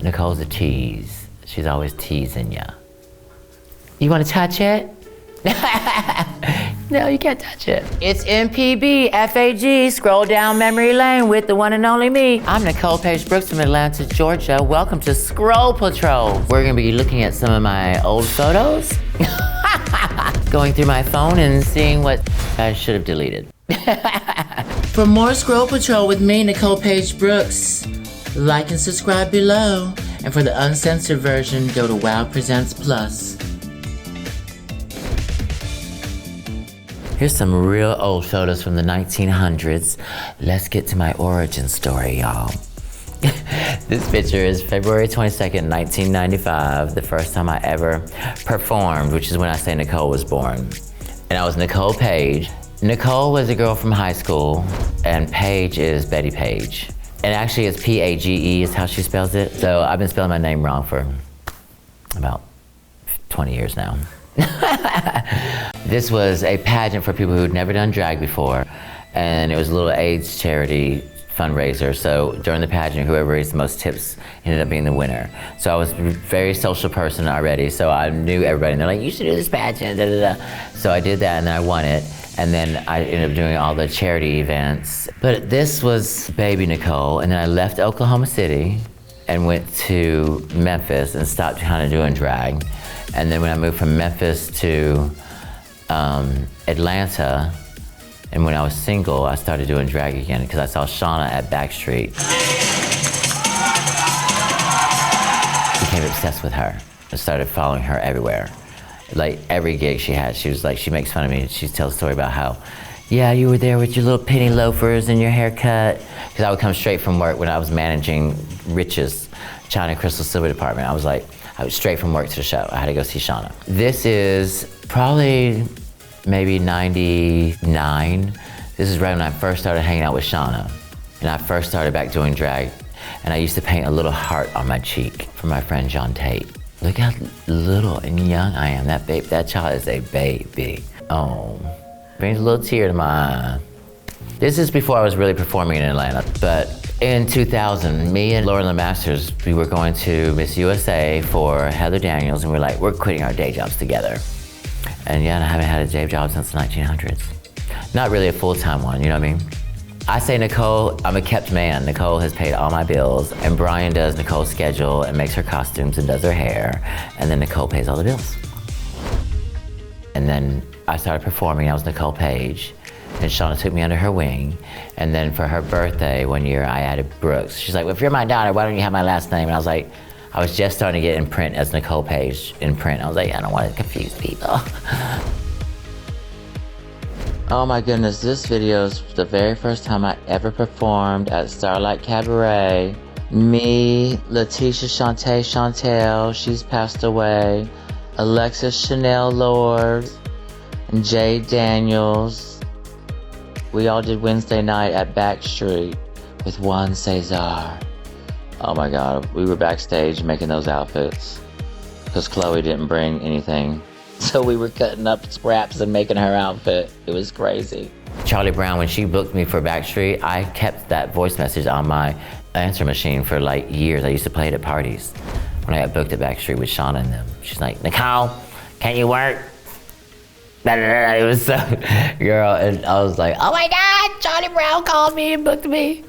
Nicole's a tease. She's always teasing ya. You wanna touch it? No, you can't touch it. It's MPB, FAG, scroll down memory lane with the one and only me. I'm Nicole Paige Brooks from Atlanta, Georgia. Welcome to Scroll Patrol. We're gonna be looking at some of my old photos, going through my phone and seeing what I should have deleted. For more Scroll Patrol with me, Nicole Paige Brooks, like and subscribe below. And for the uncensored version, go to Wow Presents Plus. Here's some real old photos from the 1900s. Let's get to my origin story, y'all. This picture is February 22nd, 1995, the first time I ever performed, which is when I say Nicole was born. And I was Nicole Paige. Nicole was a girl from high school, and Paige is Betty Page. And actually it's P-A-G-E is how she spells it. So I've been spelling my name wrong for about 20 years now. This was a pageant for people who'd never done drag before, and it was a little AIDS charity fundraiser. So during the pageant, whoever raised the most tips ended up being the winner. So I was a very social person already, so I knew everybody, and they're like, you should do this pageant, da, da, da. So I did that, and then I won it, and then I ended up doing all the charity events. But this was baby Nicole, and then I left Oklahoma City and went to Memphis and stopped kind of doing drag. And then when I moved from Memphis to Atlanta, and when I was single, I started doing drag again because I saw Shauna at Backstreet. Became obsessed with her. I started following her everywhere. Like every gig she had, she was like, she makes fun of me. She tells a story about how, yeah, you were there with your little penny loafers and your haircut. Because I would come straight from work when I was managing Rich's China Crystal Silver department. I was straight from work to the show. I had to go see Shauna. This is probably maybe 99. This is right when I first started hanging out with Shauna. And I first started back doing drag. And I used to paint a little heart on my cheek for my friend John Tate. Look how little and young I am. That child is a baby. Oh, brings a little tear to my eye. This is before I was really performing in Atlanta, but in 2000, me and Lauren LeMasters, we were going to Miss USA for Heather Daniels, and we're like, we're quitting our day jobs together. And yeah, I haven't had a day job since the 1900s. Not really a full-time one, you know what I mean? I say Nicole, I'm a kept man. Nicole has paid all my bills, and Brian does Nicole's schedule and makes her costumes and does her hair, and then Nicole pays all the bills. And then I started performing, I was Nicole Paige, and Shauna took me under her wing, and then for her birthday one year, I added Brooks. She's like, well, if you're my daughter, why don't you have my last name? And I was like, I was just starting to get in print as Nicole Paige in print. I was like, I don't want to confuse people. Oh my goodness, this video is the very first time I ever performed at Starlight Cabaret. Me, Letitia Chantel, she's passed away, Alexis Chanel Lord, and Jay Daniels. We all did Wednesday night at Backstreet with Juan Cesar. Oh my God, we were backstage making those outfits because Chloe didn't bring anything. So we were cutting up scraps and making her outfit. It was crazy. Charlie Brown, when she booked me for Backstreet, I kept that voice message on my answer machine for like years. I used to play it at parties when I got booked at Backstreet with Shauna and them. She's like, Nicole, can you work? It was so, girl, and I was like, oh my God, Charlie Brown called me and booked me.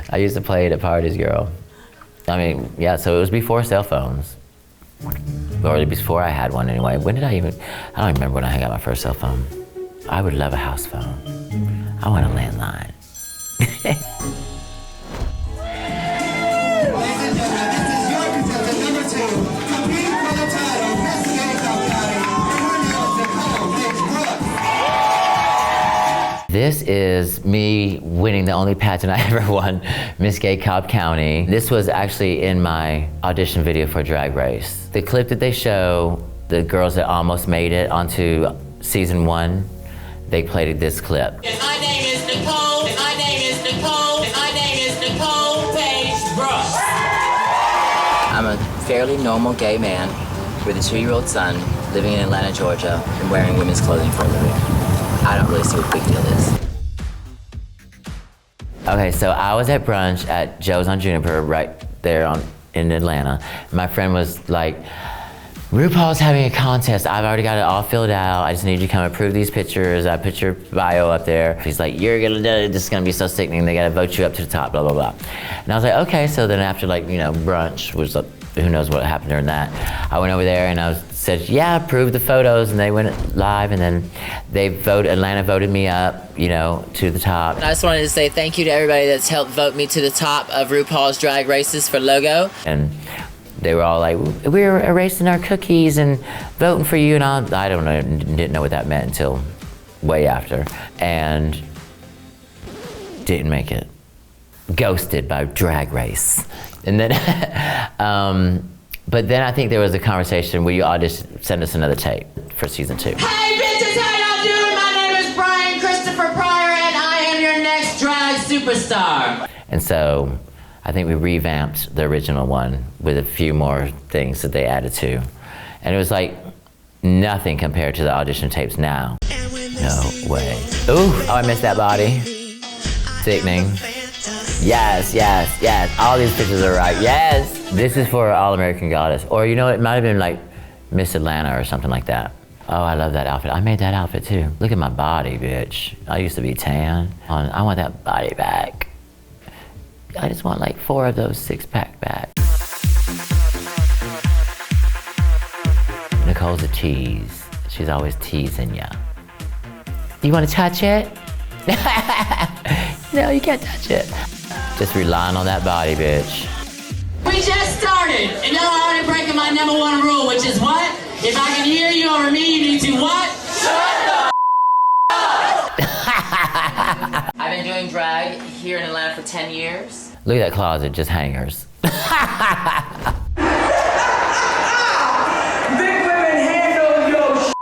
I used to play it at parties, girl. I mean, yeah, so it was before cell phones. Or before I had one anyway. When did I don't even remember when I got my first cell phone. I would love a house phone. I want a landline. This is me winning the only pageant I ever won, Miss Gay Cobb County. This was actually in my audition video for Drag Race. The clip that they show, the girls that almost made it onto season 1, they played this clip. And my name is Nicole, and my name is Nicole, and my name is Nicole Paige Brooks. I'm a fairly normal gay man with a 2-year-old son living in Atlanta, Georgia, and wearing women's clothing for a living. I don't really see what the big deal is. Okay, so I was at brunch at Joe's on Juniper right there on in Atlanta. My friend was like, RuPaul's having a contest. I've already got it all filled out. I just need you to come approve these pictures. I put your bio up there. He's like, this is gonna be so sickening. They gotta vote you up to the top, blah, blah, blah. And I was like, okay. So then after like, brunch, which who knows what happened during that, I went over there and I said, yeah, approve the photos. And they went live and then Atlanta voted me up, to the top. And I just wanted to say thank you to everybody that's helped vote me to the top of RuPaul's Drag Races for logo. And they were all like, we're erasing our cookies and voting for you, and I don't know, didn't know what that meant until way after, and didn't make it. Ghosted by Drag Race. And then, but then I think there was a conversation, will you send us another tape for season 2? Hey bitches, how y'all doing? My name is Brian Christopher Pryor and I am your next drag superstar. And so, I think we revamped the original one with a few more things that they added to. And it was like nothing compared to the audition tapes now. No way. Ooh, I missed that body. Sickening. Yes, yes, yes. All these pictures are right. Yes. This is for All American Goddess. Or it might have been like Miss Atlanta or something like that. Oh, I love that outfit. I made that outfit too. Look at my body, bitch. I used to be tan. I want that body back. I just want like 4 of those 6-pack back. Nicole's a tease. She's always teasing ya. You want to touch it? No, you can't touch it. Just relying on that body, bitch. We just started, and now I'm already breaking my #1 rule, which is what? If I can hear you over me, you need to what? Shut the I've been doing drag here in Atlanta for 10 years. Look at that closet, just hangers. Big women handle your shit.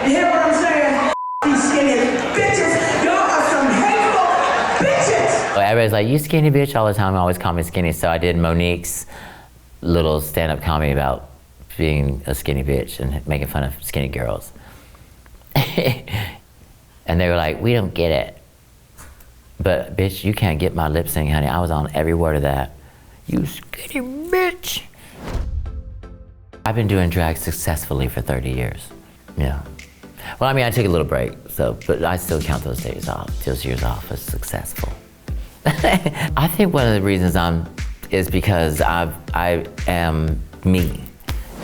You hear what I'm saying? These skinny bitches. Y'all are some hateful bitches. Everybody's like, you skinny bitch all the time, always call me skinny. So I did Monique's little stand-up comedy about being a skinny bitch and making fun of skinny girls. And they were like, we don't get it. But bitch, you can't get my lip sync, honey. I was on every word of that. You skinny bitch. I've been doing drag successfully for 30 years. Yeah. Well, I mean, I took a little break, but I still count those years off as successful. I think one of the reasons is because I am me.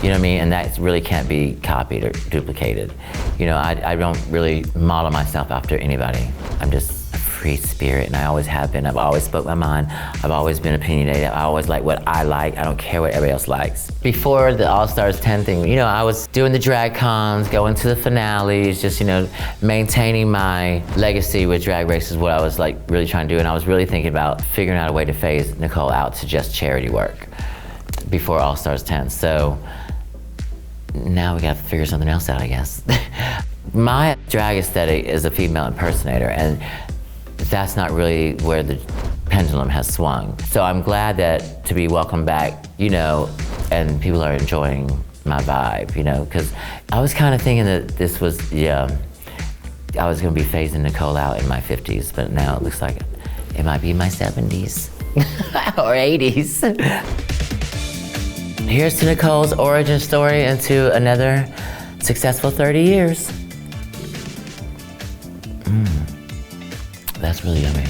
You know what I mean? And that really can't be copied or duplicated. I don't really model myself after anybody. I'm just a free spirit, and I always have been. I've always spoke my mind. I've always been opinionated. I always like what I like. I don't care what everybody else likes. Before the All Stars 10 thing, I was doing the drag cons, going to the finales, just, maintaining my legacy with Drag Race is what I was like really trying to do. And I was really thinking about figuring out a way to phase Nicole out to just charity work before All Stars 10. So now we gotta figure something else out, I guess. My drag aesthetic is a female impersonator, and that's not really where the pendulum has swung. So I'm glad that to be welcomed back, and people are enjoying my vibe, because I was kind of thinking that this was, I was gonna be phasing Nicole out in my 50s, but now it looks like it might be my 70s or 80s. Here's to Nicole's origin story into another successful 30 years. That's really yummy.